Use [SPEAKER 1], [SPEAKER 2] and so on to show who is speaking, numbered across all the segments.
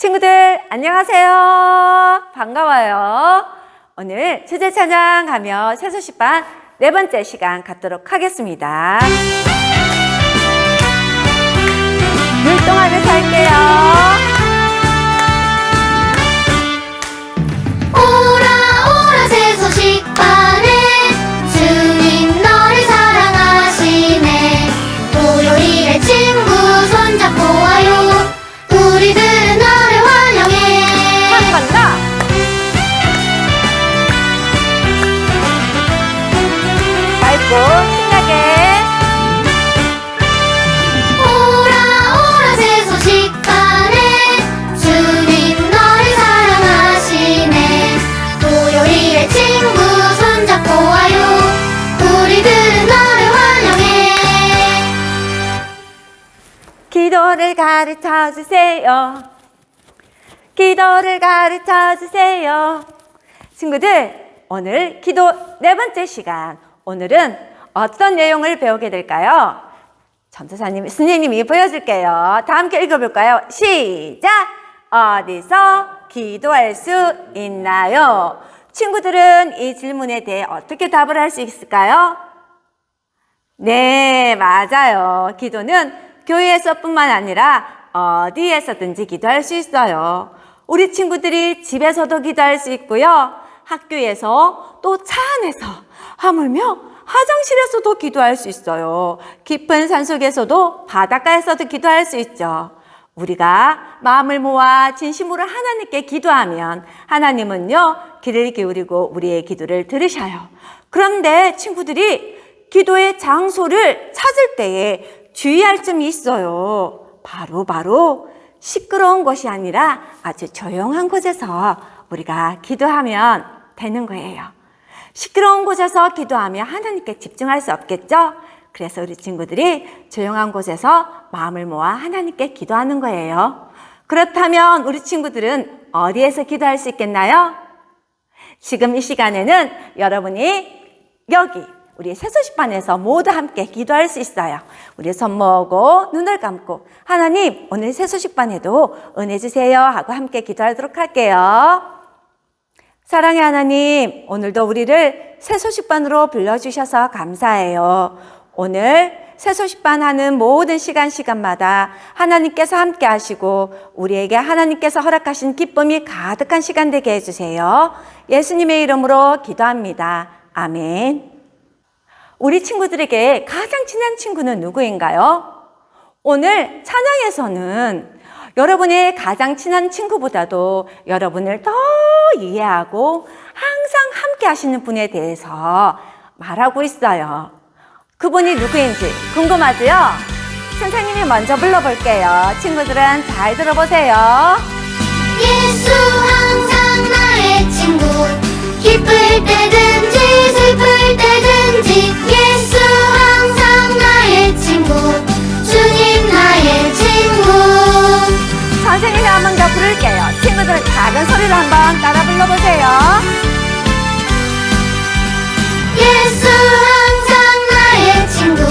[SPEAKER 1] 친구들 안녕하세요. 반가워요. 오늘 주제 찬양하며 새소식반 네 번째 시간 갖도록 하겠습니다. 율동하면서 할게요.
[SPEAKER 2] 오라 오라 새소식반에 주님 너를 사랑하시네. 토요일에 친구 손잡고 와요. 우리들은 너를 환영해.
[SPEAKER 1] 한 번 더. 밝고 신나게.
[SPEAKER 2] 오라 오라 새소식반에 주님 너를 사랑하시네. 토요일에 친구 손잡고 와요. 우리들은 너를 환영해.
[SPEAKER 1] 기도를 가르쳐 주세요. 기도를 가르쳐 주세요. 친구들, 오늘 기도 네 번째 시간. 오늘은 어떤 내용을 배우게 될까요? 전도사님, 선생님이 보여줄게요. 다 함께 읽어볼까요? 시작! 어디서 기도할 수 있나요? 친구들은 이 질문에 대해 어떻게 답을 할 수 있을까요? 네, 맞아요. 기도는 교회에서뿐만 아니라 어디에서든지 기도할 수 있어요. 우리 친구들이 집에서도 기도할 수 있고요. 학교에서 또 차 안에서 하물며 화장실에서도 기도할 수 있어요. 깊은 산속에서도 바닷가에서도 기도할 수 있죠. 우리가 마음을 모아 진심으로 하나님께 기도하면 하나님은요, 귀를 기울이고 우리의 기도를 들으셔요. 그런데 친구들이 기도의 장소를 찾을 때에 주의할 점이 있어요. 바로 시끄러운 곳이 아니라 아주 조용한 곳에서 우리가 기도하면 되는 거예요. 시끄러운 곳에서 기도하면 하나님께 집중할 수 없겠죠? 그래서 우리 친구들이 조용한 곳에서 마음을 모아 하나님께 기도하는 거예요. 그렇다면 우리 친구들은 어디에서 기도할 수 있겠나요? 지금 이 시간에는 여러분이 여기 우리 새소식반에서 모두 함께 기도할 수 있어요. 우리 손 모으고 눈을 감고 하나님 오늘 새소식반에도 은혜 주세요 하고 함께 기도하도록 할게요. 사랑의 하나님, 오늘도 우리를 새소식반으로 불러주셔서 감사해요. 오늘 새소식반 하는 모든 시간마다 하나님께서 함께 하시고 우리에게 하나님께서 허락하신 기쁨이 가득한 시간 되게 해주세요. 예수님의 이름으로 기도합니다. 아멘. 우리 친구들에게 가장 친한 친구는 누구인가요? 오늘 찬양에서는 여러분의 가장 친한 친구보다도 여러분을 더 이해하고 항상 함께 하시는 분에 대해서 말하고 있어요. 그분이 누구인지 궁금하죠? 선생님이 먼저 불러볼게요. 친구들은 잘 들어보세요.
[SPEAKER 2] 예수 항상 나의 친구. 기쁠 때든지 슬플 때든지 예수 항상 나의 친구. 주님 나의 친구.
[SPEAKER 1] 선생님이 한 번 더 부를게요. 친구들은 작은 소리로 한번 따라 불러보세요.
[SPEAKER 2] 예수 항상 나의 친구.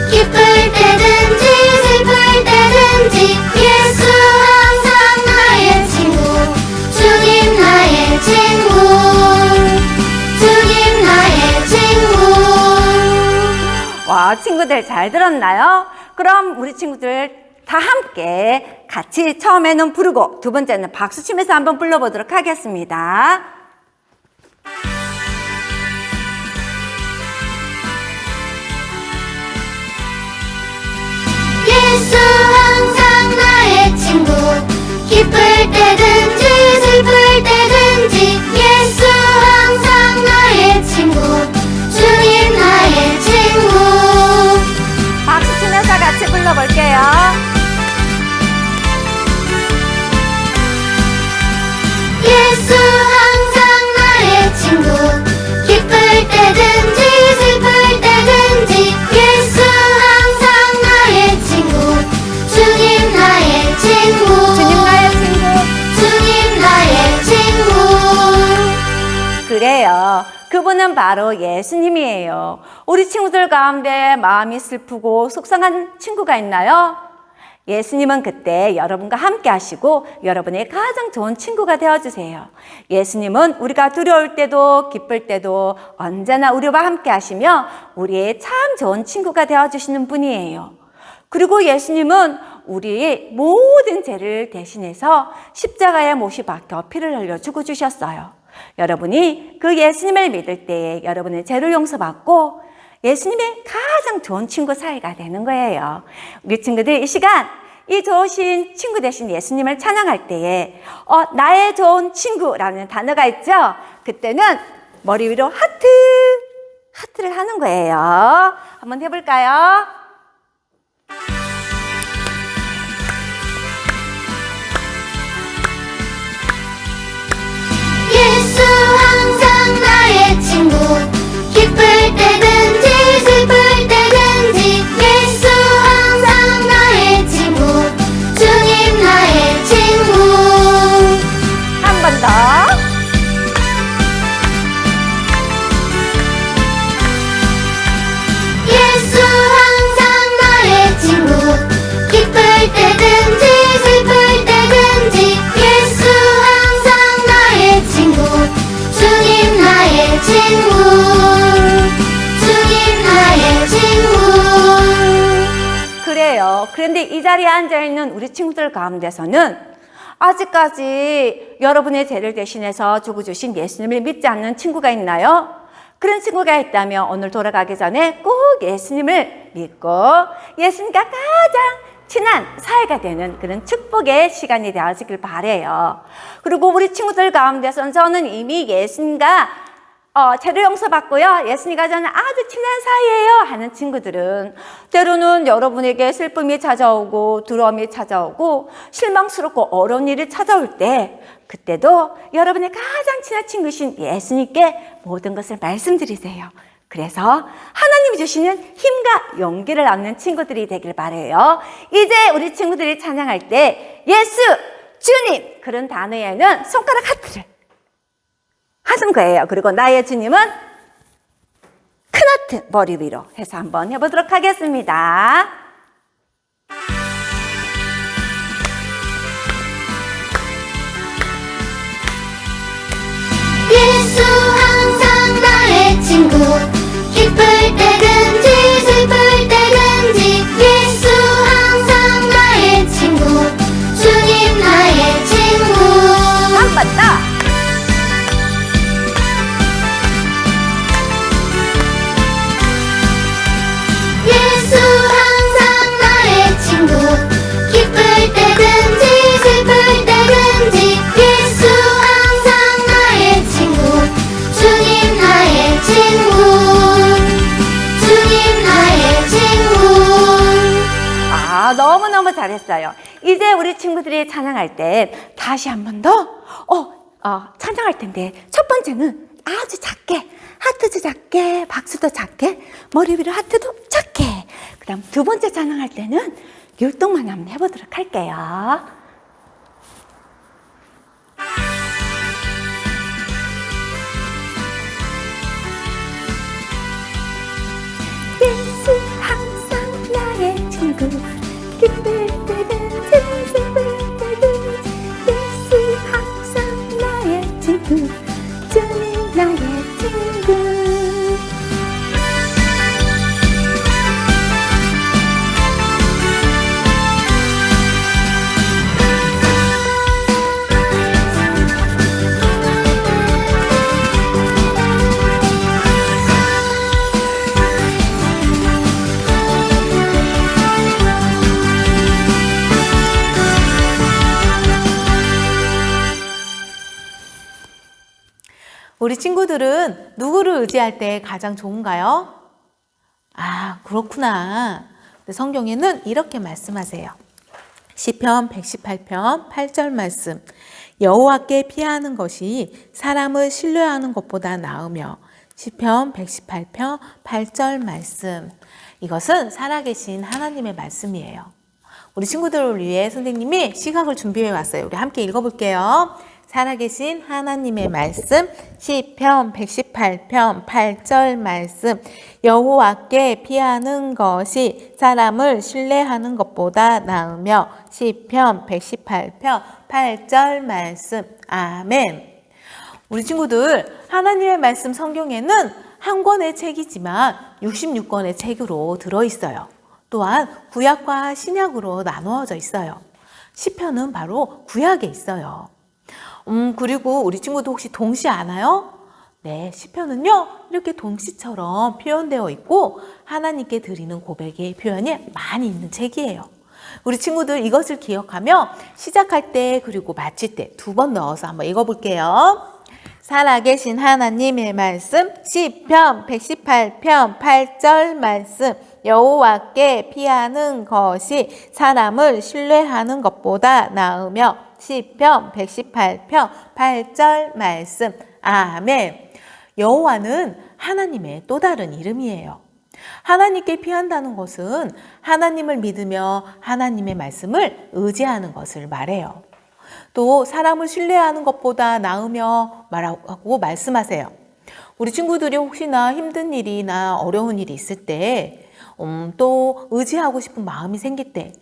[SPEAKER 2] 기쁠 때든지 슬플 때든지 예수 항상 나의 친구. 주님 나의 친구. 주님 나의 친구.
[SPEAKER 1] 와, 친구들 잘 들었나요? 그럼 우리 친구들 다 함께 같이 처음에는 부르고 두 번째는 박수 치면서 한번 불러보도록 하겠습니다.
[SPEAKER 2] 예수 항상 나의 친구. 기쁠 때든지 슬플 때든지 예수 항상 나의 친구. 주님 나의 친구.
[SPEAKER 1] 박수 치면서 같이 불러볼게요.
[SPEAKER 2] 예수 항상 나의 친구. 기쁠 때든지 슬플 때든지 예수 항상 나의 친구. 주님 나의 친구.
[SPEAKER 1] 주님 나의 친구.
[SPEAKER 2] 주님 나의 친구.
[SPEAKER 1] 그래요. 그분은 바로 예수님이에요. 우리 친구들 가운데 마음이 슬프고 속상한 친구가 있나요? 예수님은 그때 여러분과 함께 하시고 여러분의 가장 좋은 친구가 되어주세요. 예수님은 우리가 두려울 때도 기쁠 때도 언제나 우리와 함께 하시며 우리의 참 좋은 친구가 되어주시는 분이에요. 그리고 예수님은 우리의 모든 죄를 대신해서 십자가에 못이 박혀 피를 흘려 죽어주셨어요. 여러분이 그 예수님을 믿을 때에 여러분의 죄를 용서받고 예수님의 가장 좋은 친구 사이가 되는 거예요. 우리 친구들 이 시간 이 좋으신 친구 되신 예수님을 찬양할 때에 나의 좋은 친구라는 단어가 있죠. 그때는 머리 위로 하트를 하는 거예요. 한번 해볼까요?
[SPEAKER 2] 예수 항상 나의 친구 기쁠 때든지 슬플 때든지 예수 항상 나의 친구 주님 나의 친구
[SPEAKER 1] 한 번 더.
[SPEAKER 2] 예수 항상 나의 친구 기쁠 때든지 슬플 때든지 예수 항상 나의 친구 주님 나의 친구 주님 나의 친구
[SPEAKER 1] 그래요. 그런데 이 자리에 앉아있는 우리 친구들 가운데서는 아직까지 여러분의 죄를 대신해서 죽어주신 예수님을 믿지 않는 친구가 있나요? 그런 친구가 있다면 오늘 돌아가기 전에 꼭 예수님을 믿고 예수님과 가장 친한 사이가 되는 그런 축복의 시간이 되어지길 바라요. 그리고 우리 친구들 가운데서는 저는 이미 예수님과 죄를 용서받고요. 예수님과 저는 아주 친한 사이예요 하는 친구들은 때로는 여러분에게 슬픔이 찾아오고 두려움이 찾아오고 실망스럽고 어려운 일이 찾아올 때 그때도 여러분의 가장 친한 친구신 예수님께 모든 것을 말씀드리세요. 그래서 하나님이 주시는 힘과 용기를 얻는 친구들이 되길 바라요. 이제 우리 친구들이 찬양할 때 예수, 주님 그런 단어에는 손가락 하트를 하는 거예요. 그리고 나의 주님은 큰 하트 머리 위로 해서 한번 해보도록 하겠습니다.
[SPEAKER 2] 예수 항상 나의 친구 기쁠 때든지 슬플 때든지 예수 항상 나의 친구 주님 나의 친구
[SPEAKER 1] 한 번 더.
[SPEAKER 2] 예수 항상 나의 친구 기쁠 때든지 슬플 때든지 예수 항상 나의 친구 주님 나의 친구 주님 나의 친구
[SPEAKER 1] 너무너무 잘했어요. 이제 우리 친구들이 찬양할 때 다시 한 번 더 찬양할 텐데 첫 번째는 아주 작게 하트도 작게 박수도 작게 머리 위로 하트도 작게 그 다음 두 번째 찬양할 때는 율동만 한번 해보도록 할게요. 예수 항상 나의 친구 기쁠 때든지 슬플 때든지 예수 항상 나의 친구 주님 나의 친구
[SPEAKER 3] 우리 친구들은 누구를 의지할 때 가장 좋은가요? 그렇구나. 성경에는 이렇게 말씀하세요. 시편 118편 8절 말씀. 여호와께 피하는 것이 사람을 신뢰하는 것보다 나으며. 시편 118편 8절 말씀. 이것은 살아계신 하나님의 말씀이에요. 우리 친구들을 위해 선생님이 시각을 준비해 왔어요. 우리 함께 읽어볼게요. 살아계신 하나님의 말씀 시편 118편 8절 말씀 여호와께 피하는 것이 사람을 신뢰하는 것보다 나으며 시편 118편 8절 말씀 아멘. 우리 친구들 하나님의 말씀 성경에는 한 권의 책이지만 66권의 책으로 들어있어요. 또한 구약과 신약으로 나누어져 있어요. 시편은 바로 구약에 있어요. 그리고 우리 친구도 혹시 동시 아나요? 네, 시편은요 이렇게 동시처럼 표현되어 있고 하나님께 드리는 고백의 표현이 많이 있는 책이에요. 우리 친구들 이것을 기억하며 시작할 때 그리고 마칠 때 2번 넣어서 한번 읽어볼게요. 살아계신 하나님의 말씀 시편 118편 8절 말씀 여호와께 피하는 것이 사람을 신뢰하는 것보다 나으며 시편 118편 8절 말씀 아멘. 여호와는 하나님의 또 다른 이름이에요. 하나님께 피한다는 것은 하나님을 믿으며 하나님의 말씀을 의지하는 것을 말해요. 또 사람을 신뢰하는 것보다 나으며 말하고 말씀하세요. 우리 친구들이 혹시나 힘든 일이나 어려운 일이 있을 때 또 의지하고 싶은 마음이 생길 때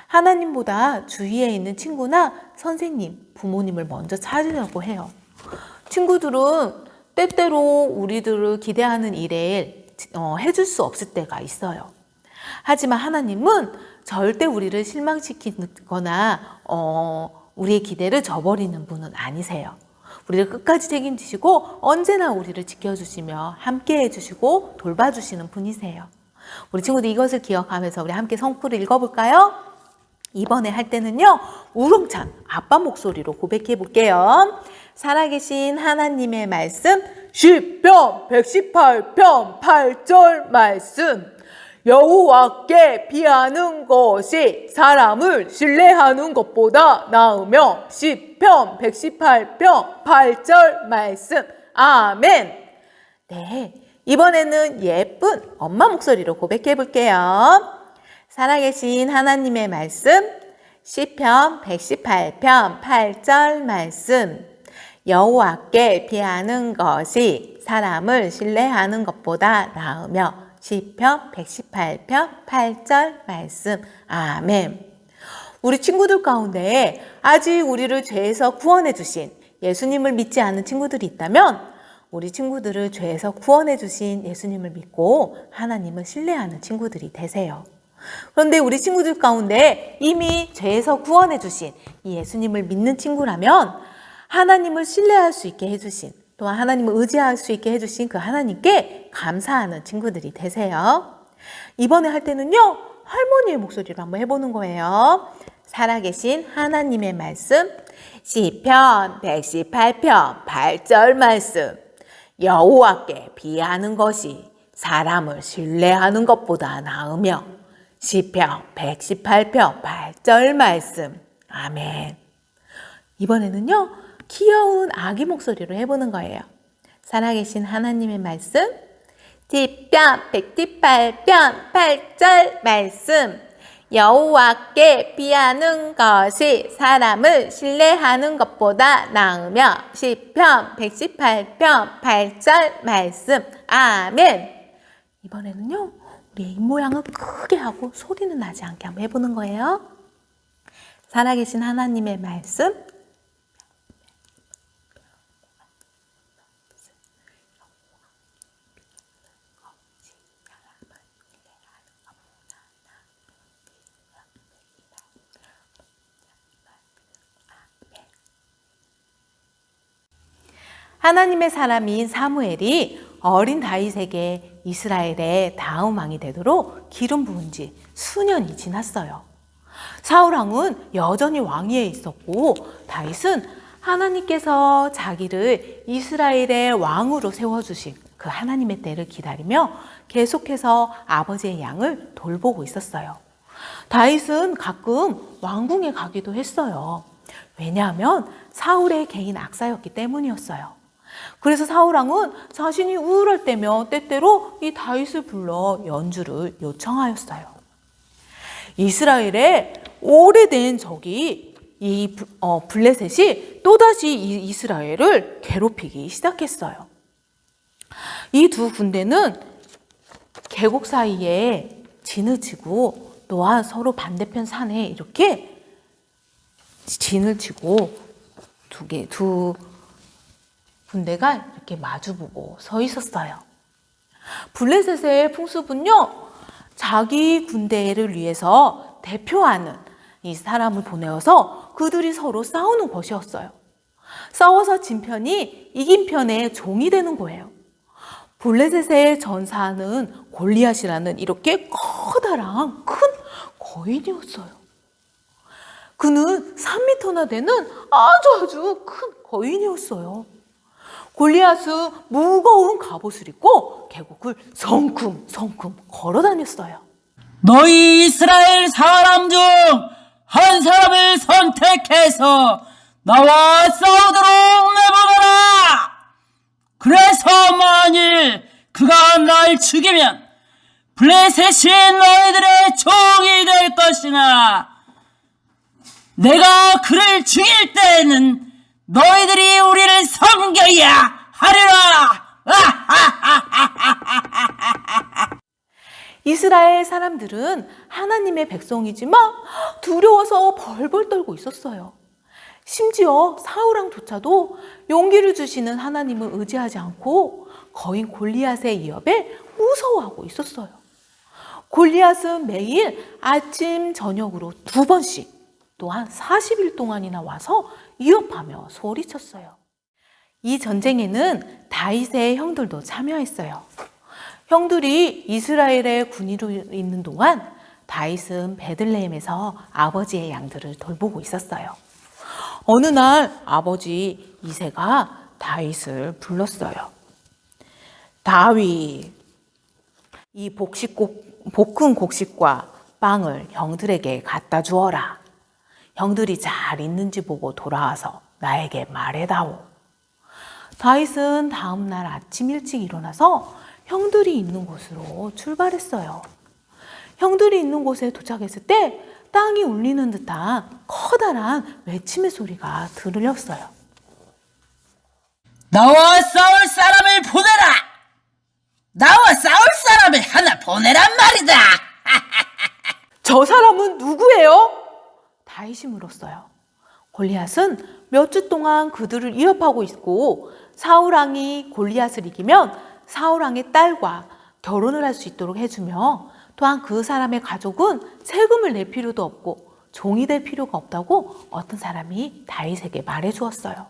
[SPEAKER 3] 하나님보다 주위에 있는 친구나 선생님, 부모님을 먼저 찾으려고 해요. 친구들은 때때로 우리들을 기대하는 일에 해줄 수 없을 때가 있어요. 하지만 하나님은 절대 우리를 실망시키거나 우리의 기대를 저버리는 분은 아니세요. 우리를 끝까지 책임지시고 언제나 우리를 지켜주시며 함께 해주시고 돌봐주시는 분이세요. 우리 친구들 이것을 기억하면서 우리 함께 성구를 읽어볼까요? 이번에 할 때는요 우렁찬 아빠 목소리로 고백해 볼게요. 살아계신 하나님의 말씀 시편 118편 8절 말씀 여호와께 피하는 것이 사람을 신뢰하는 것보다 나으며 시편 118편 8절 말씀 아멘. 네, 이번에는 예쁜 엄마 목소리로 고백해 볼게요. 살아계신 하나님의 말씀 시편 118편 8절 말씀 여호와께 피하는 것이 사람을 신뢰하는 것보다 나으며 시편 118편 8절 말씀 아멘. 우리 친구들 가운데 아직 우리를 죄에서 구원해 주신 예수님을 믿지 않는 친구들이 있다면 우리 친구들을 죄에서 구원해 주신 예수님을 믿고 하나님을 신뢰하는 친구들이 되세요. 그런데 우리 친구들 가운데 이미 죄에서 구원해 주신 이 예수님을 믿는 친구라면 하나님을 신뢰할 수 있게 해주신 또한 하나님을 의지할 수 있게 해주신 그 하나님께 감사하는 친구들이 되세요. 이번에 할 때는요 할머니의 목소리로 한번 해보는 거예요. 살아계신 하나님의 말씀 시편 118편 8절 말씀 여호와께 비하는 것이 사람을 신뢰하는 것보다 나으며 시편 118편 8절 말씀 아멘. 이번에는요 귀여운 아기 목소리로 해보는 거예요. 살아계신 하나님의 말씀 시편 118편 8절 말씀 여호와께 비하는 것이 사람을 신뢰하는 것보다 나으며 시편 118편 8절 말씀 아멘. 이번에는요 우리의 입모양을 크게 하고 소리는 나지 않게 한번 해보는 거예요. 살아계신 하나님의 말씀 하나님의 사람인 사무엘이 어린 다윗에게 이스라엘의 다음 왕이 되도록 기름 부은 지 수년이 지났어요. 사울왕은 여전히 왕위에 있었고 다윗은 하나님께서 자기를 이스라엘의 왕으로 세워주신 그 하나님의 때를 기다리며 계속해서 아버지의 양을 돌보고 있었어요. 다윗은 가끔 왕궁에 가기도 했어요. 왜냐하면 사울의 개인 악사였기 때문이었어요. 그래서 사울왕은 자신이 우울할 때면 때때로 이 다윗을 불러 연주를 요청하였어요. 이스라엘의 오래된 적이 블레셋이 또다시 이스라엘을 괴롭히기 시작했어요. 이 두 군대는 계곡 사이에 진을 치고 또한 서로 반대편 산에 이렇게 진을 치고 두 군대가 이렇게 마주보고 서 있었어요. 블레셋의 풍습은요, 자기 군대를 위해서 대표하는 이 사람을 보내어서 그들이 서로 싸우는 것이었어요. 싸워서 진 편이 이긴 편의 종이 되는 거예요. 블레셋의 전사는 골리앗이라는 이렇게 커다란 큰 거인이었어요. 그는 3m나 되는 아주 큰 거인이었어요. 골리앗은 무거운 갑옷을 입고 계곡을 성큼성큼 걸어 다녔어요.
[SPEAKER 4] 너희 이스라엘 사람 중 한 사람을 선택해서 나와 싸우도록 내보내라. 그래서 만일 그가 날 죽이면 블레셋이 너희들의 종이 될 것이나 내가 그를 죽일 때에는 너희들이 우리를 섬겨야 하리라.
[SPEAKER 3] 이스라엘 사람들은 하나님의 백성이지만 두려워서 벌벌 떨고 있었어요. 심지어 사울왕조차도 용기를 주시는 하나님을 의지하지 않고 거인 골리앗의 위협에 무서워하고 있었어요. 골리앗은 매일 아침 저녁으로 2번씩 또한 40일 동안이나 와서 위협하며 소리쳤어요. 이 전쟁에는 다윗의 형들도 참여했어요. 형들이 이스라엘의 군인으로 있는 동안 다윗은 베들레헴에서 아버지의 양들을 돌보고 있었어요. 어느 날 아버지 이새가 다윗을 불렀어요. 다윗, 이 볶은 곡식과 빵을 형들에게 갖다 주어라. 형들이 잘 있는지 보고 돌아와서 나에게 말해다오. 다윗은 다음 날 아침 일찍 일어나서 형들이 있는 곳으로 출발했어요. 형들이 있는 곳에 도착했을 때 땅이 울리는 듯한 커다란 외침의 소리가 들렸어요.
[SPEAKER 4] 나와 싸울 사람을 보내라. 나와 싸울 사람을 하나 보내란 말이다.
[SPEAKER 3] 저 사람은 누구예요? 다윗이 물었어요. 골리앗은 몇 주 동안 그들을 위협하고 있고 사울왕이 골리앗을 이기면 사울왕의 딸과 결혼을 할 수 있도록 해주며 또한 그 사람의 가족은 세금을 낼 필요도 없고 종이 될 필요가 없다고 어떤 사람이 다윗에게 말해 주었어요.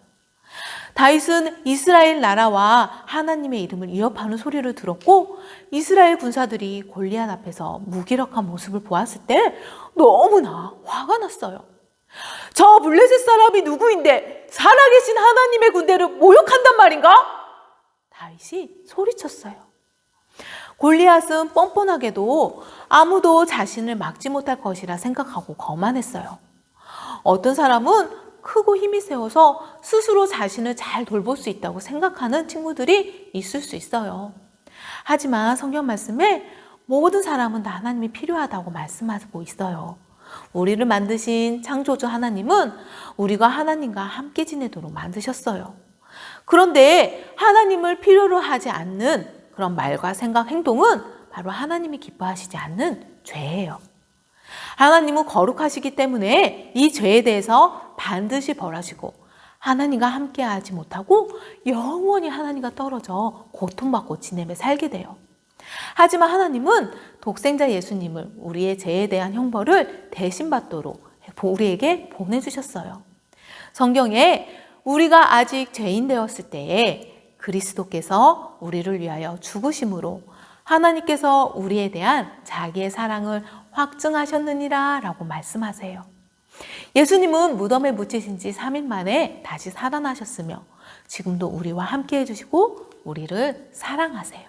[SPEAKER 3] 다윗은 이스라엘 나라와 하나님의 이름을 위협하는 소리를 들었고 이스라엘 군사들이 골리앗 앞에서 무기력한 모습을 보았을 때 너무나 화가 났어요. 저 블레셋 사람이 누구인데 살아계신 하나님의 군대를 모욕한단 말인가? 다윗이 소리쳤어요. 골리앗은 뻔뻔하게도 아무도 자신을 막지 못할 것이라 생각하고 거만했어요. 어떤 사람은 크고 힘이 세워서 스스로 자신을 잘 돌볼 수 있다고 생각하는 친구들이 있을 수 있어요. 하지만 성경 말씀에 모든 사람은 다 하나님이 필요하다고 말씀하고 있어요. 우리를 만드신 창조주 하나님은 우리가 하나님과 함께 지내도록 만드셨어요. 그런데 하나님을 필요로 하지 않는 그런 말과 생각, 행동은 바로 하나님이 기뻐하시지 않는 죄예요. 하나님은 거룩하시기 때문에 이 죄에 대해서 반드시 벌하시고 하나님과 함께하지 못하고 영원히 하나님과 떨어져 고통받고 지내며 살게 돼요. 하지만 하나님은 독생자 예수님을 우리의 죄에 대한 형벌을 대신 받도록 우리에게 보내주셨어요. 성경에 우리가 아직 죄인 되었을 때에 그리스도께서 우리를 위하여 죽으심으로 하나님께서 우리에 대한 자기의 사랑을 확증하셨느니라 라고 말씀하세요. 예수님은 무덤에 묻히신 지 3일 만에 다시 살아나셨으며 지금도 우리와 함께 해주시고 우리를 사랑하세요.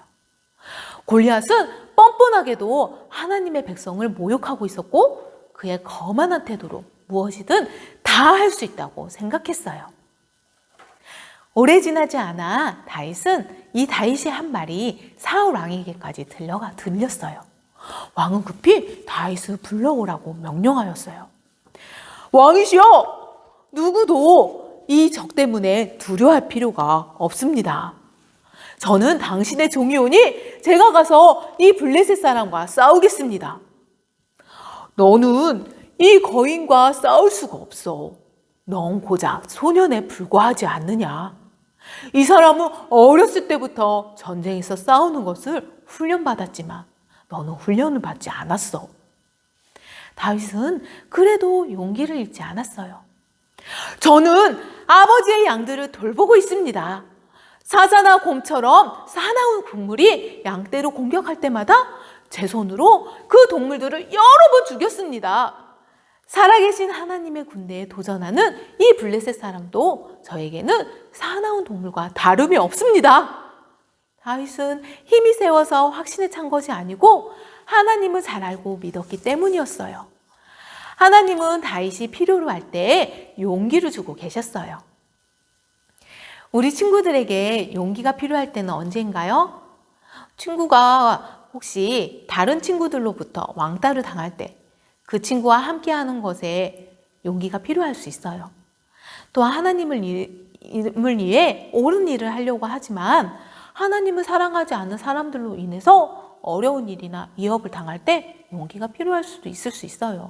[SPEAKER 3] 골리앗은 뻔뻔하게도 하나님의 백성을 모욕하고 있었고 그의 거만한 태도로 무엇이든 다 할 수 있다고 생각했어요. 오래 지나지 않아 이 다윗의 한 말이 사울 왕에게까지 들렸어요. 왕은 급히 다윗을 불러오라고 명령하였어요. 왕이시여, 누구도 이 적 때문에 두려워할 필요가 없습니다. 저는 당신의 종이오니 제가 가서 이 블레셋 사람과 싸우겠습니다. 너는 이 거인과 싸울 수가 없어. 넌 고작 소년에 불과하지 않느냐. 이 사람은 어렸을 때부터 전쟁에서 싸우는 것을 훈련받았지만 너는 훈련을 받지 않았어. 다윗은 그래도 용기를 잃지 않았어요. 저는 아버지의 양들을 돌보고 있습니다. 사자나 곰처럼 사나운 동물이 양떼로 공격할 때마다 제 손으로 그 동물들을 여러 번 죽였습니다. 살아계신 하나님의 군대에 도전하는 이 블레셋 사람도 저에게는 사나운 동물과 다름이 없습니다. 다윗은 힘이 세워서 확신에 찬 것이 아니고 하나님을 잘 알고 믿었기 때문이었어요. 하나님은 다윗이 필요로 할 때 용기를 주고 계셨어요. 우리 친구들에게 용기가 필요할 때는 언제인가요? 친구가 혹시 다른 친구들로부터 왕따를 당할 때 그 친구와 함께하는 것에 용기가 필요할 수 있어요. 또한 하나님을 위해 옳은 일을 하려고 하지만 하나님을 사랑하지 않는 사람들로 인해서 어려운 일이나 위협을 당할 때 용기가 필요할 수도 있을 수 있어요.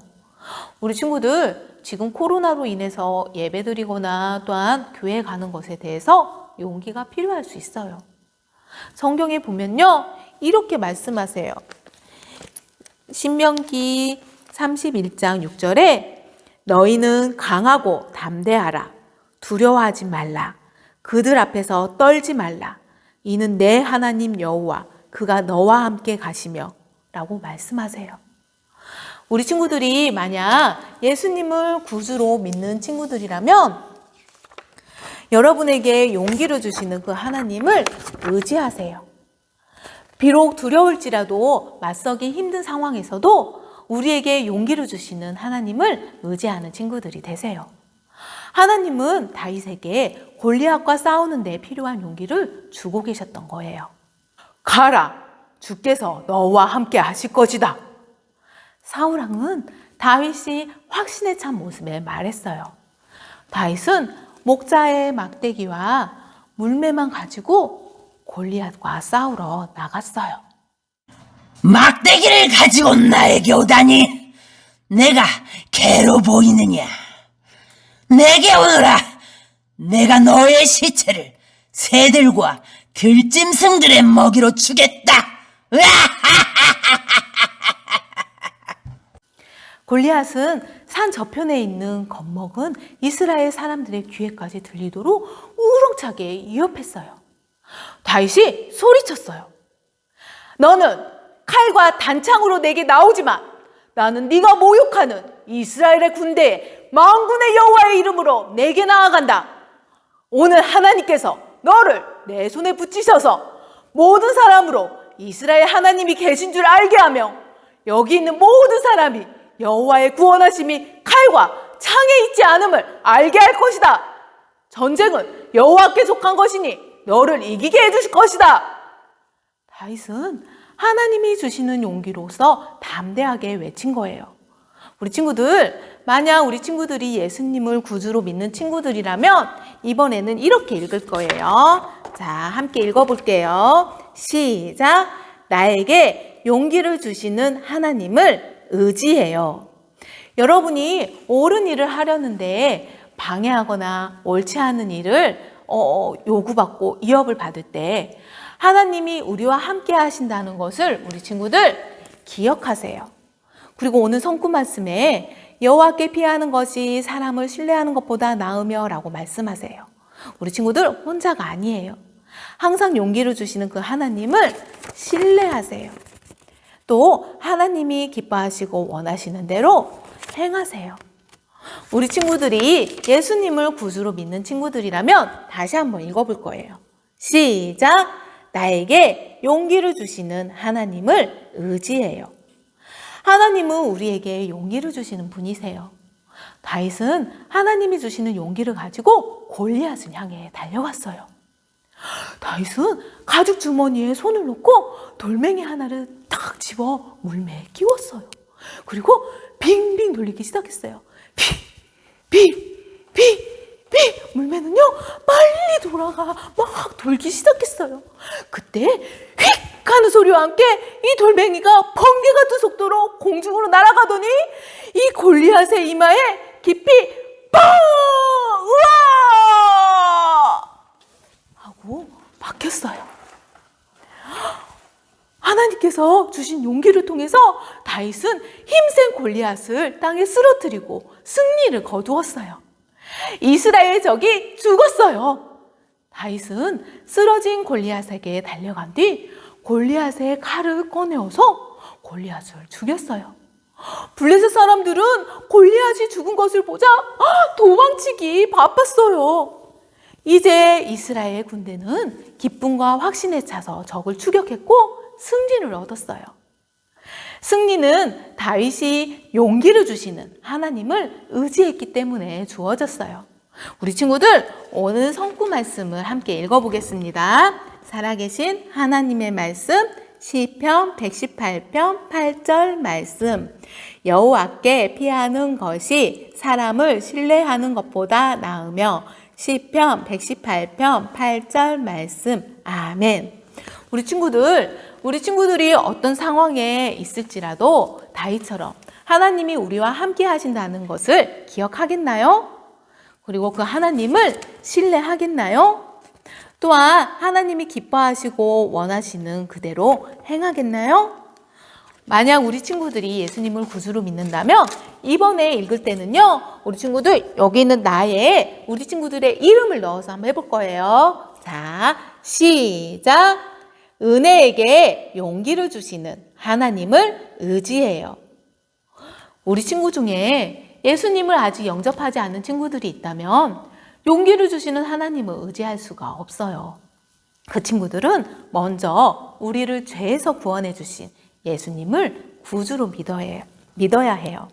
[SPEAKER 3] 우리 친구들 지금 코로나로 인해서 예배드리거나 또한 교회 가는 것에 대해서 용기가 필요할 수 있어요. 성경에 보면요, 이렇게 말씀하세요. 신명기 31장 6절에 너희는 강하고 담대하라. 두려워하지 말라. 그들 앞에서 떨지 말라. 이는 내 하나님 여호와 그가 너와 함께 가시며 라고 말씀하세요. 우리 친구들이 만약 예수님을 구주로 믿는 친구들이라면 여러분에게 용기를 주시는 그 하나님을 의지하세요. 비록 두려울지라도 맞서기 힘든 상황에서도 우리에게 용기를 주시는 하나님을 의지하는 친구들이 되세요. 하나님은 다윗에게 골리앗과 싸우는 데 필요한 용기를 주고 계셨던 거예요. 가라! 주께서 너와 함께 하실 것이다. 사울왕은 다윗이 확신에 찬 모습에 말했어요. 다윗은 목자의 막대기와 물매만 가지고 골리앗과 싸우러 나갔어요.
[SPEAKER 4] 막대기를 가지고 나에게 오다니 내가 개로 보이느냐. 내게 오너라. 내가 너의 시체를 새들과 들짐승들의 먹이로 주겠다.
[SPEAKER 3] 골리앗은 산 저편에 있는 겁먹은 이스라엘 사람들의 귀에까지 들리도록 우렁차게 위협했어요. 다윗이 소리쳤어요. 너는 칼과 단창으로 내게 나오지 마. 나는 네가 모욕하는 이스라엘의 군대에 만군의 여호와의 이름으로 내게 나아간다. 오늘 하나님께서 너를 내 손에 붙이셔서 모든 사람으로 이스라엘 하나님이 계신 줄 알게 하며 여기 있는 모든 사람이 여호와의 구원하심이 칼과 창에 있지 않음을 알게 할 것이다. 전쟁은 여호와께 속한 것이니 너를 이기게 해주실 것이다. 다윗은 하나님이 주시는 용기로서 담대하게 외친 거예요. 우리 친구들, 만약 우리 친구들이 예수님을 구주로 믿는 친구들이라면 이번에는 이렇게 읽을 거예요. 자, 함께 읽어볼게요. 시작! 나에게 용기를 주시는 하나님을 의지해요. 여러분이 옳은 일을 하려는데 방해하거나 옳지 않은 일을 요구받고 위협을 받을 때 하나님이 우리와 함께 하신다는 것을 우리 친구들 기억하세요. 그리고 오늘 성구 말씀에 여호와께 피하는 것이 사람을 신뢰하는 것보다 나으며 라고 말씀하세요. 우리 친구들 혼자가 아니에요. 항상 용기를 주시는 그 하나님을 신뢰하세요. 또 하나님이 기뻐하시고 원하시는 대로 행하세요. 우리 친구들이 예수님을 구주로 믿는 친구들이라면 다시 한번 읽어볼 거예요. 시작! 나에게 용기를 주시는 하나님을 의지해요. 하나님은 우리에게 용기를 주시는 분이세요. 다윗은 하나님이 주시는 용기를 가지고 골리앗을 향해 달려갔어요. 다윗은 가죽 주머니에 손을 넣고 돌멩이 하나를 탁 집어 물매에 끼웠어요. 그리고 빙빙 돌리기 시작했어요. 빙빙 물매는요 빨리 돌아가 막 돌기 시작했어요. 그때 휙 하는 소리와 함께 이 돌멩이가 번개 같은 속도로 공중으로 날아가더니 이 골리앗의 이마에 깊이 뻥! 우와! 하고 박혔어요. 하나님께서 주신 용기를 통해서 다윗은 힘센 골리앗을 땅에 쓰러뜨리고 승리를 거두었어요. 이스라엘 적이 죽었어요. 다윗은 쓰러진 골리앗에게 달려간 뒤 골리앗의 칼을 꺼내어서 골리앗을 죽였어요. 블레셋 사람들은 골리앗이 죽은 것을 보자 도망치기 바빴어요. 이제 이스라엘 군대는 기쁨과 확신에 차서 적을 추격했고 승리를 얻었어요. 승리는 다윗이 용기를 주시는 하나님을 의지했기 때문에 주어졌어요. 우리 친구들 오늘 성구 말씀을 함께 읽어보겠습니다. 살아계신 하나님의 말씀 시편 118편 8절 말씀. 여호와께 피하는 것이 사람을 신뢰하는 것보다 나으며. 시편 118편 8절 말씀. 아멘. 우리 친구들이 어떤 상황에 있을지라도 다윗처럼 하나님이 우리와 함께 하신다는 것을 기억하겠나요? 그리고 그 하나님을 신뢰하겠나요? 또한 하나님이 기뻐하시고 원하시는 그대로 행하겠나요? 만약 우리 친구들이 예수님을 구주로 믿는다면 이번에 읽을 때는요, 우리 친구들 여기 있는 나에 우리 친구들의 이름을 넣어서 한번 해볼 거예요. 자, 시작. 은혜에게 용기를 주시는 하나님을 의지해요. 우리 친구 중에 예수님을 아직 영접하지 않은 친구들이 있다면 용기를 주시는 하나님을 의지할 수가 없어요. 그 친구들은 먼저 우리를 죄에서 구원해 주신 예수님을 구주로 믿어야 해요.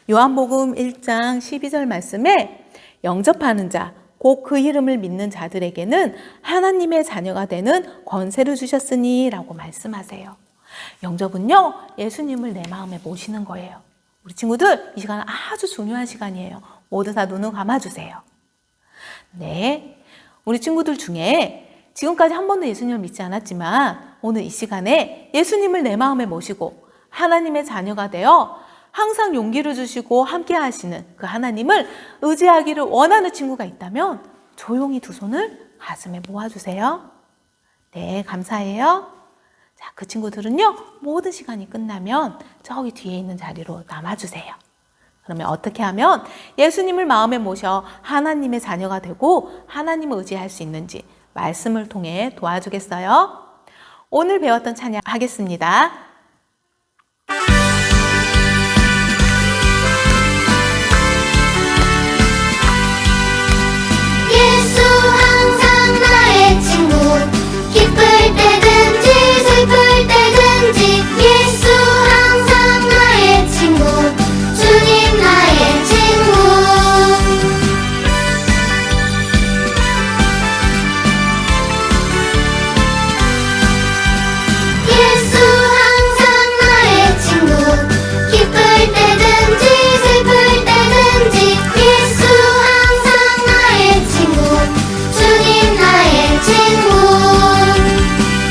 [SPEAKER 3] 요한복음 1장 12절 말씀에 영접하는 자, 곧 그 이름을 믿는 자들에게는 하나님의 자녀가 되는 권세를 주셨으니 라고 말씀하세요. 영접은요, 예수님을 내 마음에 모시는 거예요. 우리 친구들, 이 시간은 아주 중요한 시간이에요. 모두 다 눈을 감아주세요. 네, 우리 친구들 중에 지금까지 한 번도 예수님을 믿지 않았지만 오늘 이 시간에 예수님을 내 마음에 모시고 하나님의 자녀가 되어 항상 용기를 주시고 함께 하시는 그 하나님을 의지하기를 원하는 친구가 있다면 조용히 두 손을 가슴에 모아주세요. 네, 감사해요. 자, 그 친구들은요, 모든 시간이 끝나면 저기 뒤에 있는 자리로 남아주세요. 그러면 어떻게 하면 예수님을 마음에 모셔 하나님의 자녀가 되고 하나님을 의지할 수 있는지 말씀을 통해 도와주겠어요? 오늘 배웠던 찬양 하겠습니다.
[SPEAKER 2] 예수 항상 나의 친구 기쁠 때든지 슬플 때든지 예수 항상 나의 친구 주님 나의 친구 예수 항상 나의 친구 기쁠 때든지 슬플 때든지 예수 항상 나의 친구 주님 나의 친구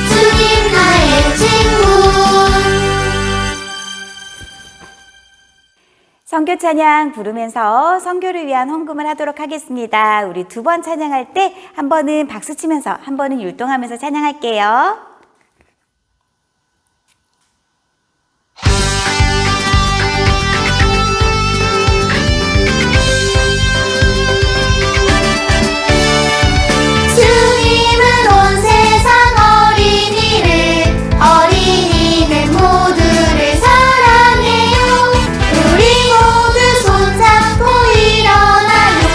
[SPEAKER 2] 주님 나의 친구
[SPEAKER 1] 선교 찬양 부르면서 선교를 위한 헌금을 하도록 하겠습니다. 우리 두 번 찬양할 때 한 번은 박수 치면서 한 번은 율동하면서 찬양할게요.
[SPEAKER 2] 주님은 온 세상 어린이들 모두를 사랑해요. 우리 모두 손잡고 일어나요.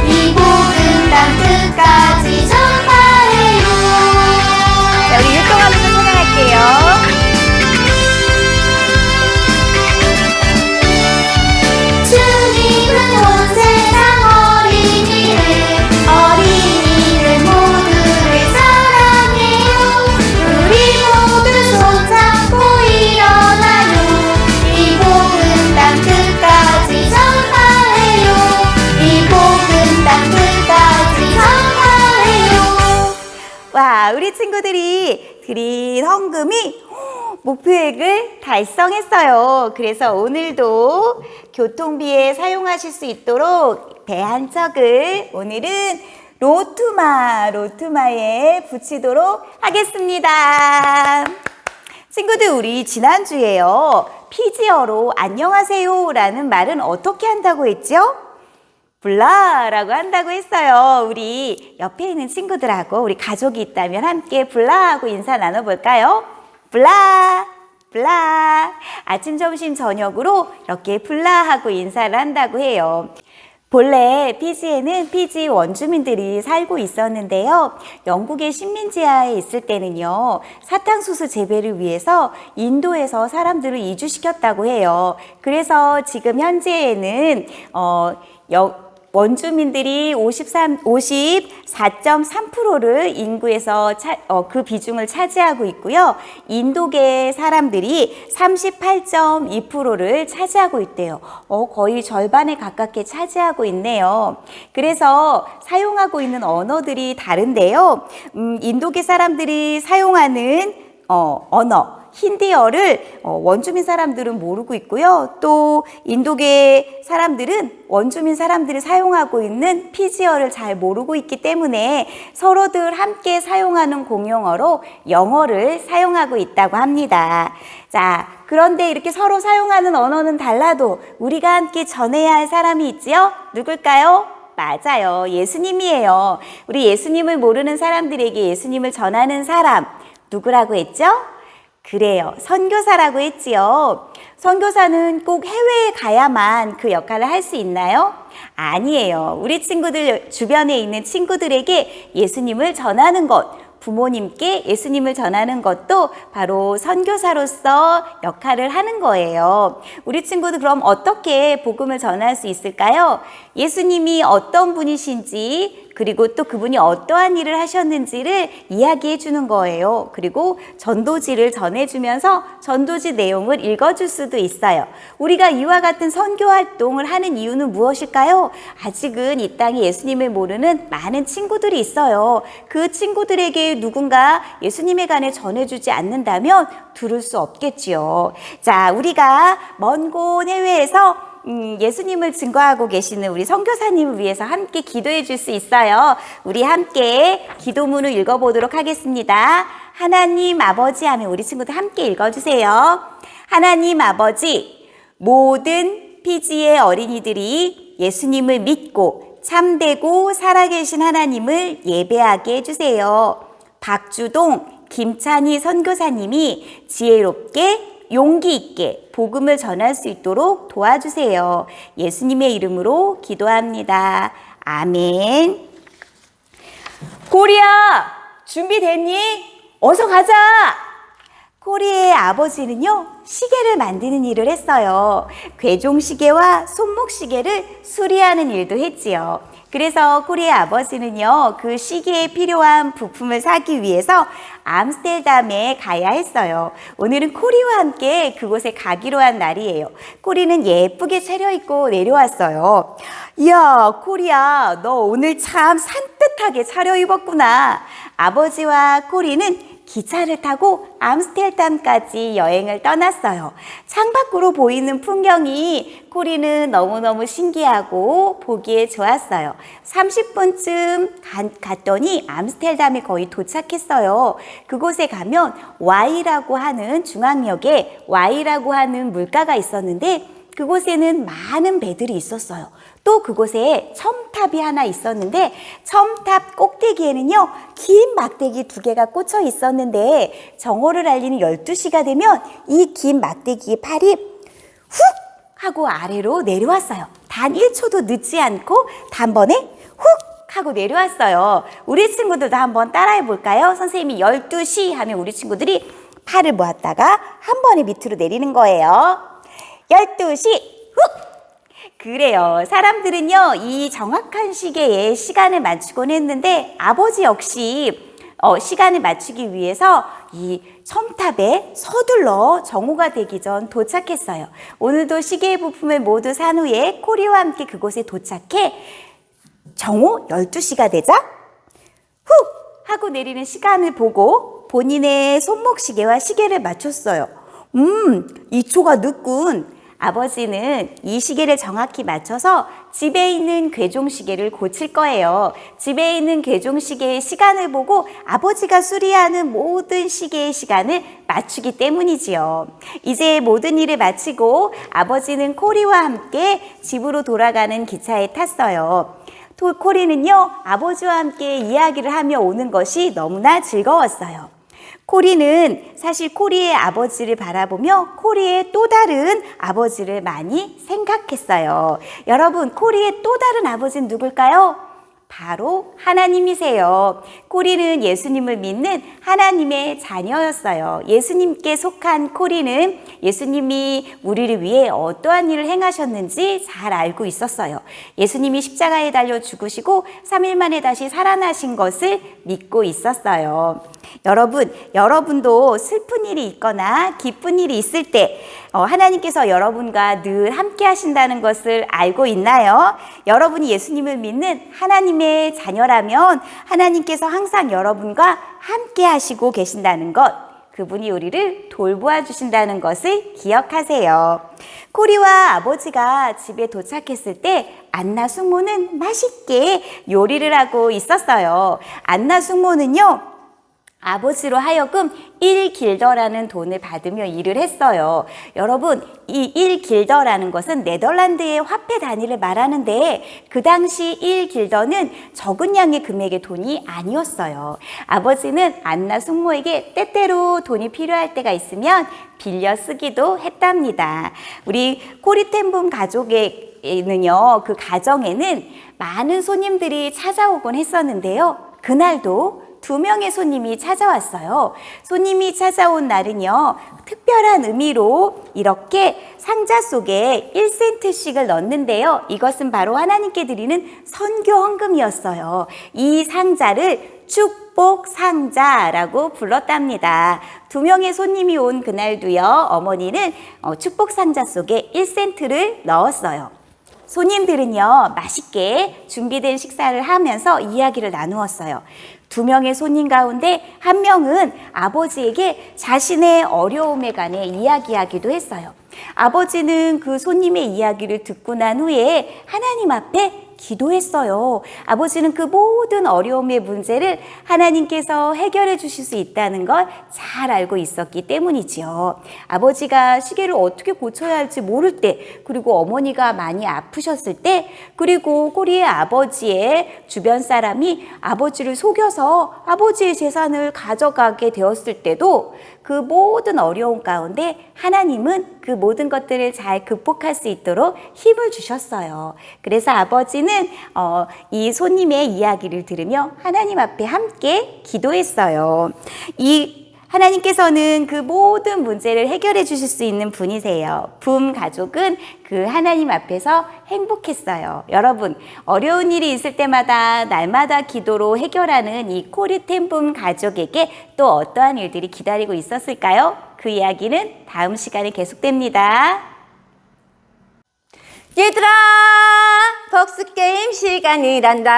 [SPEAKER 2] 이 복음 땅 끝까지 전파해요.
[SPEAKER 1] 자, 우리 우리 친구들이 드린 헌금이 목표액을 달성했어요. 그래서 오늘도 교통비에 사용하실 수 있도록 배 한 척을 오늘은 로투마에 붙이도록 하겠습니다. 친구들, 우리 지난주에요. 피지어로 안녕하세요 라는 말은 어떻게 한다고 했죠? 블라라고 한다고 했어요. 우리 옆에 있는 친구들하고 우리 가족이 있다면 함께 블라하고 인사 나눠볼까요? 블라, 블라. 아침, 점심, 저녁으로 이렇게 블라하고 인사를 한다고 해요. 본래 피지에는 피지 원주민들이 살고 있었는데요. 영국의 식민지하에 있을 때는요, 사탕수수 재배를 위해서 인도에서 사람들을 이주시켰다고 해요. 그래서 지금 현재에는 원주민들이 54.3%를 인구에서 그 비중을 차지하고 있고요. 인도계 사람들이 38.2%를 차지하고 있대요. 거의 절반에 가깝게 차지하고 있네요. 그래서 사용하고 있는 언어들이 다른데요. 인도계 사람들이 사용하는 언어, 힌디어를 원주민 사람들은 모르고 있고요. 또 인도계 사람들은 원주민 사람들이 사용하고 있는 피지어를 잘 모르고 있기 때문에 서로들 함께 사용하는 공용어로 영어를 사용하고 있다고 합니다. 자, 그런데 이렇게 서로 사용하는 언어는 달라도 우리가 함께 전해야 할 사람이 있지요? 누굴까요? 맞아요. 예수님이에요. 우리 예수님을 모르는 사람들에게 예수님을 전하는 사람, 누구라고 했죠? 그래요. 선교사라고 했지요. 선교사는 꼭 해외에 가야만 그 역할을 할 수 있나요? 아니에요. 우리 친구들 주변에 있는 친구들에게 예수님을 전하는 것, 부모님께 예수님을 전하는 것도 바로 선교사로서 역할을 하는 거예요. 우리 친구들 그럼 어떻게 복음을 전할 수 있을까요? 예수님이 어떤 분이신지, 그리고 또 그분이 어떠한 일을 하셨는지를 이야기해 주는 거예요. 그리고 전도지를 전해주면서 전도지 내용을 읽어줄 수도 있어요. 우리가 이와 같은 선교 활동을 하는 이유는 무엇일까요? 아직은 이 땅에 예수님을 모르는 많은 친구들이 있어요. 그 친구들에게 누군가 예수님에 관해 전해주지 않는다면 들을 수 없겠지요. 자, 우리가 먼 곳 해외에서 예수님을 증거하고 계시는 우리 선교사님을 위해서 함께 기도해 줄 수 있어요. 우리 함께 기도문을 읽어보도록 하겠습니다. 하나님 아버지 하면 우리 친구들 함께 읽어주세요. 하나님 아버지, 모든 피지의 어린이들이 예수님을 믿고 참되고 살아계신 하나님을 예배하게 해주세요. 박주동, 김찬희 선교사님이 지혜롭게 용기 있게 복음을 전할 수 있도록 도와주세요. 예수님의 이름으로 기도합니다. 아멘. 고리야, 준비됐니? 어서 가자. 코리의 아버지는요, 시계를 만드는 일을 했어요. 괴종시계와 손목시계를 수리하는 일도 했지요. 그래서 코리의 아버지는요, 그 시계에 필요한 부품을 사기 위해서 암스테르담에 가야 했어요. 오늘은 코리와 함께 그곳에 가기로 한 날이에요. 코리는 예쁘게 차려입고 내려왔어요. 이야, 코리야, 너 오늘 참 산뜻하게 차려입었구나. 아버지와 코리는 기차를 타고 암스테르담까지 여행을 떠났어요. 창밖으로 보이는 풍경이 코리는 너무너무 신기하고 보기에 좋았어요. 30분쯤 갔더니 암스테르담에 거의 도착했어요. 그곳에 가면 Y라고 하는 중앙역에 Y라고 하는 물가가 있었는데 그곳에는 많은 배들이 있었어요. 또 그곳에 첨탑이 하나 있었는데 첨탑 꼭대기에는요, 긴 막대기 2개가 꽂혀 있었는데 정오를 알리는 12시가 되면 이 긴 막대기의 팔이 훅 하고 아래로 내려왔어요. 단 1초도 늦지 않고 단번에 훅 하고 내려왔어요. 우리 친구들도 한번 따라해 볼까요? 선생님이 12시 하면 우리 친구들이 팔을 모았다가 한 번에 밑으로 내리는 거예요. 12시 훅! 그래요. 사람들은요, 이 정확한 시계에 시간을 맞추곤 했는데 아버지 역시 시간을 맞추기 위해서 이 첨탑에 서둘러 정오가 되기 전 도착했어요. 오늘도 시계의 부품을 모두 산 후에 코리와 함께 그곳에 도착해 정오 12시가 되자 훅 하고 내리는 시간을 보고 본인의 손목시계와 시계를 맞췄어요. 2초가 늦군. 아버지는 이 시계를 정확히 맞춰서 집에 있는 괴종시계를 고칠 거예요. 집에 있는 괴종시계의 시간을 보고 아버지가 수리하는 모든 시계의 시간을 맞추기 때문이지요. 이제 모든 일을 마치고 아버지는 코리와 함께 집으로 돌아가는 기차에 탔어요. 코리는요, 아버지와 함께 이야기를 하며 오는 것이 너무나 즐거웠어요. 코리는 사실 코리의 아버지를 바라보며 코리의 또 다른 아버지를 많이 생각했어요. 여러분, 코리의 또 다른 아버지는 누굴까요? 바로 하나님이세요. 코리는 예수님을 믿는 하나님의 자녀였어요. 예수님께 속한 코리는 예수님이 우리를 위해 어떠한 일을 행하셨는지 잘 알고 있었어요. 예수님이 십자가에 달려 죽으시고 3일 만에 다시 살아나신 것을 믿고 있었어요. 여러분도 슬픈 일이 있거나 기쁜 일이 있을 때 하나님께서 여러분과 늘 함께 하신다는 것을 알고 있나요? 여러분이 예수님을 믿는 하나님의 자녀라면 하나님께서 항상 여러분과 함께 하시고 계신다는 것, 그분이 우리를 돌보아 주신다는 것을 기억하세요. 코리와 아버지가 집에 도착했을 때 안나 숙모는 맛있게 요리를 하고 있었어요. 안나 숙모는요, 아버지로 하여금 1길더라는 돈을 받으며 일을 했어요. 여러분, 이 1길더라는 것은 네덜란드의 화폐 단위를 말하는데 그 당시 1길더는 적은 양의 금액의 돈이 아니었어요. 아버지는 안나 숙모에게 때때로 돈이 필요할 때가 있으면 빌려 쓰기도 했답니다. 우리 코리텐분 가족에는요, 그 가정에는 많은 손님들이 찾아오곤 했었는데요. 그날도 2명의 손님이 찾아왔어요. 손님이 찾아온 날은요, 특별한 의미로 이렇게 상자 속에 1센트씩을 넣는데요. 이것은 바로 하나님께 드리는 선교 헌금이었어요. 이 상자를 축복 상자라고 불렀답니다. 2명의 손님이 온 그날도요, 어머니는 축복 상자 속에 1센트를 넣었어요. 손님들은요, 맛있게 준비된 식사를 하면서 이야기를 나누었어요. 2명의 손님 가운데 1명은 아버지에게 자신의 어려움에 관해 이야기하기도 했어요. 아버지는 그 손님의 이야기를 듣고 난 후에 하나님 앞에 기도했어요. 아버지는 그 모든 어려움의 문제를 하나님께서 해결해 주실 수 있다는 걸 잘 알고 있었기 때문이지요. 아버지가 시계를 어떻게 고쳐야 할지 모를 때, 그리고 어머니가 많이 아프셨을 때, 그리고 코리의 아버지의 주변 사람이 아버지를 속여서 아버지의 재산을 가져가게 되었을 때도 그 모든 어려움 가운데 하나님은 그 모든 것들을 잘 극복할 수 있도록 힘을 주셨어요. 그래서 아버지는 이 손님의 이야기를 들으며 하나님 앞에 함께 기도했어요. 하나님께서는 그 모든 문제를 해결해 주실 수 있는 분이세요. 붐 가족은 그 하나님 앞에서 행복했어요. 여러분, 어려운 일이 있을 때마다 날마다 기도로 해결하는 이 코리텐 붐 가족에게 또 어떠한 일들이 기다리고 있었을까요? 그 이야기는 다음 시간에 계속됩니다. 얘들아, 복습게임 시간이란다.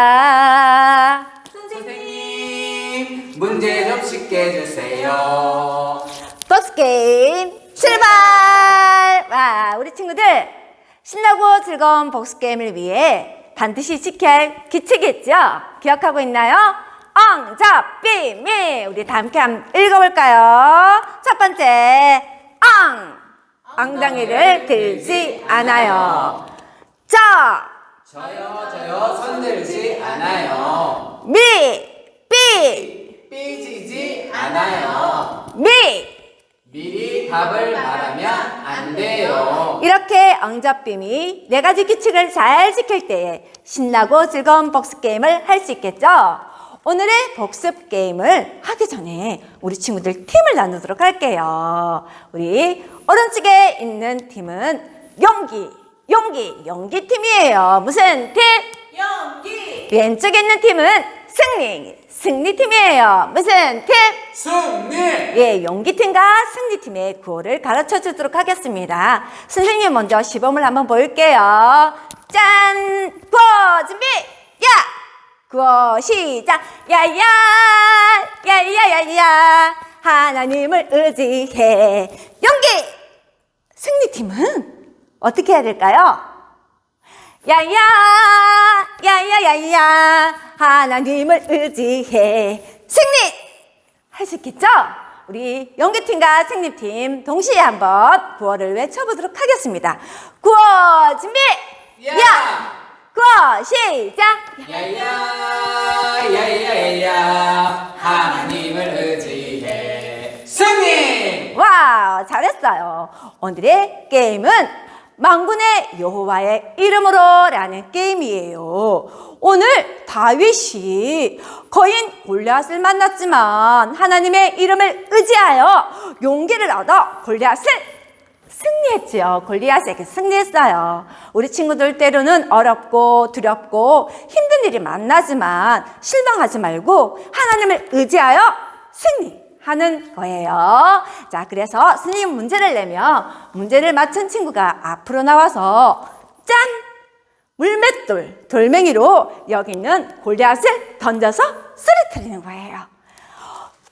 [SPEAKER 5] 선생님, 문제 좀 쉽게 해주세요.
[SPEAKER 1] 복습게임 출발! 와, 우리 친구들, 신나고 즐거운 복습게임을 위해 반드시 지켜야 할 규칙이 있죠? 기억하고 있나요? 엉, 접, 비, 미. 우리 다 함께 한번 읽어볼까요? 첫 번째, 엉덩이를 들지 않아요.
[SPEAKER 5] 저요, 손들지 않아요. 삐지지 않아요. 미리 답을 말하면 안 돼요.
[SPEAKER 1] 이렇게 엉접빔이 4가지 규칙을 잘 지킬 때에 신나고 즐거운 복습게임을 할 수 있겠죠? 오늘의 복습게임을 하기 전에 우리 친구들 팀을 나누도록 할게요. 우리 오른쪽에 있는 팀은 용기 팀이에요. 무슨 팀? 용기. 왼쪽에 있는 팀은 승리 팀이에요. 무슨 팀?
[SPEAKER 5] 승리.
[SPEAKER 1] 예, 용기 팀과 승리 팀의 구호를 가르쳐 주도록 하겠습니다. 선생님 먼저 시범을 한번 볼게요. 짠! 고! 준비! 야! 구호 시작. 야야 야야야야 하나님을 의지해. 연기. 승리팀은 어떻게 해야 될까요? 야야 야야야야 하나님을 의지해. 승리. 할 수 있겠죠? 우리 연기팀과 승리팀 동시에 한번 구호를 외쳐보도록 하겠습니다. 구호 준비.
[SPEAKER 5] 야!
[SPEAKER 1] 구호 시작.
[SPEAKER 5] 야야야야야 하나님을 의지해. 승리!
[SPEAKER 1] 와, 잘했어요. 오늘의 게임은 만군의 여호와의 이름으로라는 게임이에요. 오늘 다윗이 거인 골리앗을 만났지만 하나님의 이름을 의지하여 용기를 얻어 골리앗을 승리했지요. 골리앗에게 승리했어요. 우리 친구들 때로는 어렵고 두렵고 힘든 일이 만나지만 실망하지 말고 하나님을 의지하여 승리하는 거예요. 자, 그래서 선생님 문제를 내면 문제를 맞춘 친구가 앞으로 나와서 짠! 물맷돌, 돌멩이로 여기 있는 골리앗을 던져서 쓰러뜨리는 거예요.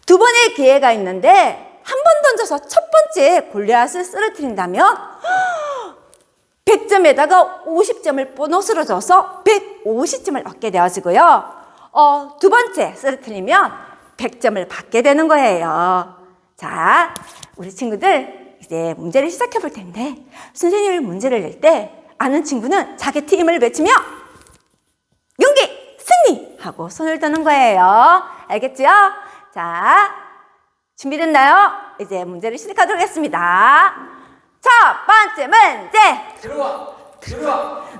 [SPEAKER 1] 두 번의 기회가 있는데 한 번 던져서 첫 번째 골리앗을 쓰러뜨린다면 100점에다가 50점을 보너스로 줘서 150점을 얻게 되어지고요. 두 번째 쓰러뜨리면 100점을 받게 되는 거예요. 자, 우리 친구들 이제 문제를 시작해 볼 텐데 선생님이 문제를 낼 때 아는 친구는 자기 팀을 외치며 용기, 승리! 하고 손을 드는 거예요. 알겠죠? 자, 준비됐나요? 이제 문제를 시작하도록 하겠습니다. 첫 번째 문제!
[SPEAKER 5] 들어와!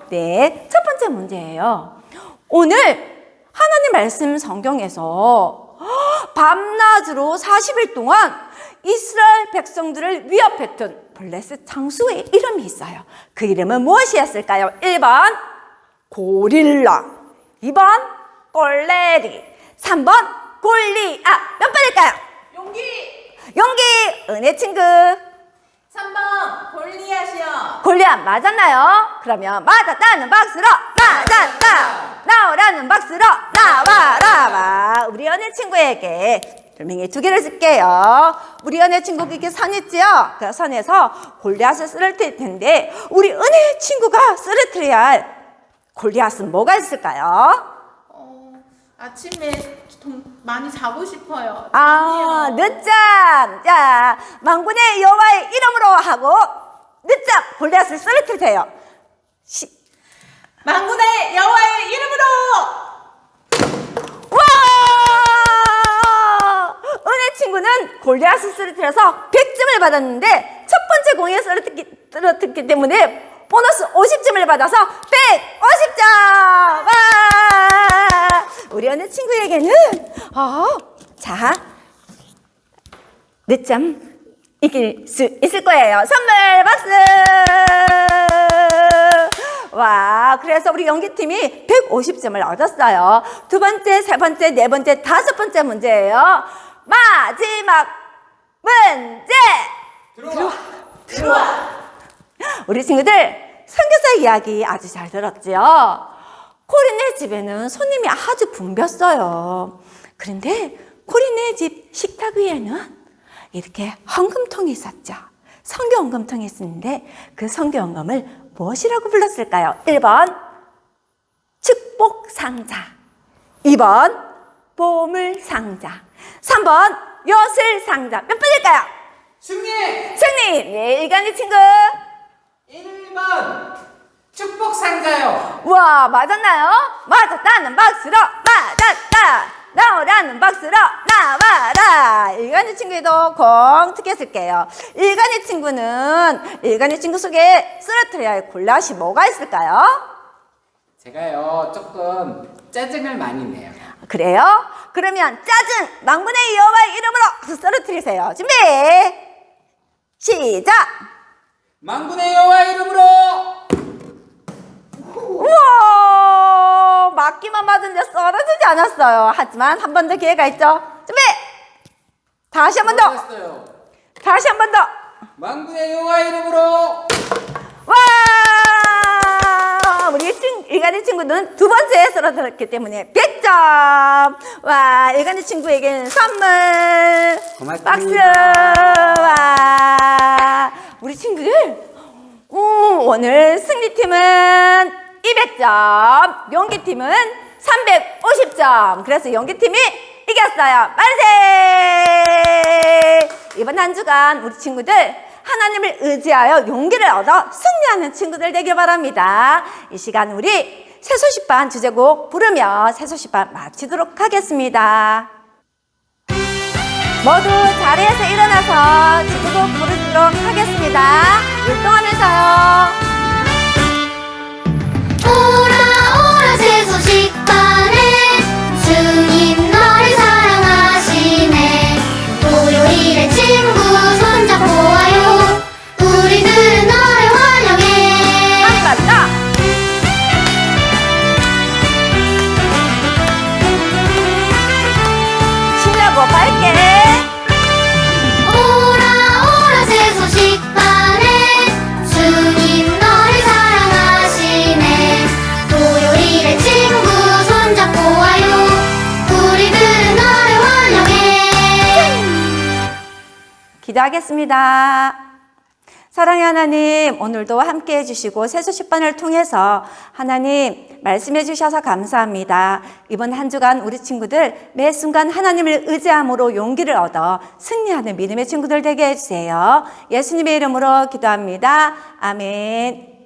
[SPEAKER 1] 네, 첫 번째 문제예요. 오늘 하나님 말씀 성경에서 밤낮으로 40일 동안 이스라엘 백성들을 위협했던 블레셋 장수의 이름이 있어요. 그 이름은 무엇이었을까요? 1번 고릴라, 2번 꼴레리, 3번 골리앗. 몇 번일까요? 용기. 은혜 친구.
[SPEAKER 3] 3번 골리앗이요.
[SPEAKER 1] 골리앗 맞았나요? 그러면 맞았다는 박수로 맞았다. 나오라는 박수로 나와라. 우리 연애 친구에게 돌멩이 2개를 줄게요. 우리 연애 친구에게 선 있지요? 그 선에서 골리앗을 쓰러뜨릴 텐데 우리 은혜 친구가 쓰러뜨려야 할 골리앗은 뭐가 있을까요?
[SPEAKER 3] 아침에 좀 많이 자고 싶어요.
[SPEAKER 1] 늦잠. 자, 만군의 여호와의 이름으로 하고 늦잠 골리앗을 쓰러뜨리세요.
[SPEAKER 3] 만군의 여호와의 이름으로.
[SPEAKER 1] 와! 은혜 친구는 골리앗을 쓰러뜨려서 100점을 받았는데 첫 번째 공에 쓰러뜨렸기 때문에 보너스 50점을 받아서 150점! 와! 우리 어느 친구에게는 자, 늦잠 이길 수 있을 거예요. 선물 박수! 와, 그래서 우리 연기팀이 150점을 얻었어요. 두 번째, 세 번째, 네 번째, 다섯 번째 문제예요. 마지막 문제!
[SPEAKER 5] 들어와!
[SPEAKER 1] 우리 친구들 선교사 이야기 아주 잘 들었지요? 코린의 집에는 손님이 아주 붐볐어요. 그런데 코린의 집 식탁 위에는 이렇게 헌금통이 있었죠. 선교 헌금통이 있었는데 그 선교 헌금을 무엇이라고 불렀을까요? 1번 축복상자, 2번 보물상자, 3번 요술상자. 몇 번일까요?
[SPEAKER 5] 승리!
[SPEAKER 1] 네, 일간이 친구.
[SPEAKER 5] 1번 축복상자요.
[SPEAKER 1] 와, 맞았나요? 맞았다는 박수로 맞았다. 나오라는 박수로 나와라. 일간이 친구에도 공특히 쓸게요. 일간이 친구 속에 쓰러뜨려야 할 골리앗이 뭐가 있을까요?
[SPEAKER 5] 제가요 조금 짜증을 많이 내요.
[SPEAKER 1] 그래요? 그러면 짜증 만군의 여호와의 이름으로 쓰러뜨리세요. 준비 시작.
[SPEAKER 5] 만군의 여호와 이름으로.
[SPEAKER 1] 우와, 맞기만 맞은데 쓰러지지 않았어요. 하지만 한 번 더 기회가 있죠. 준비 다시 한 번 더.
[SPEAKER 5] 됐어요.
[SPEAKER 1] 다시 한 번 더.
[SPEAKER 5] 만군의 여호와 이름으로.
[SPEAKER 1] 와! 우리 일간의 친구는 두 번째에 쓰러졌기 때문에 100점 만점! 와, 일간의 친구에게는 선물!
[SPEAKER 5] 고맙습니다.
[SPEAKER 1] 박수! 와, 우리 친구들, 오늘 승리팀은 200점, 용기팀은 350점. 그래서 용기팀이 이겼어요. 만세! 이번 한 주간 우리 친구들 하나님을 의지하여 용기를 얻어 승리하는 친구들 되길 바랍니다. 이 시간 우리 새소식반 주제곡 부르며 새소식반 마치도록 하겠습니다. 모두 자리에서 일어나서 주제곡 부르도록 하겠습니다. 율동하면서요.
[SPEAKER 2] 오라 오라 새소식반에 주님 너를 사랑하시네. 토요일에 친구 손잡고 와요. 우리들은 너를 환영해.
[SPEAKER 1] 맞다. 신나고 밝게.
[SPEAKER 2] 오라 오라 새소식반에 주님 너를 사랑하시네. 토요일에 친구 손잡고 와요. 우리들은 너를 환영해.
[SPEAKER 1] 기도하겠습니다. 사랑의 하나님, 오늘도 함께 해주시고 새소식반을 통해서 하나님 말씀해 주셔서 감사합니다. 이번 한 주간 우리 친구들 매 순간 하나님을 의지함으로 용기를 얻어 승리하는 믿음의 친구들 되게 해주세요. 예수님의 이름으로 기도합니다. 아멘.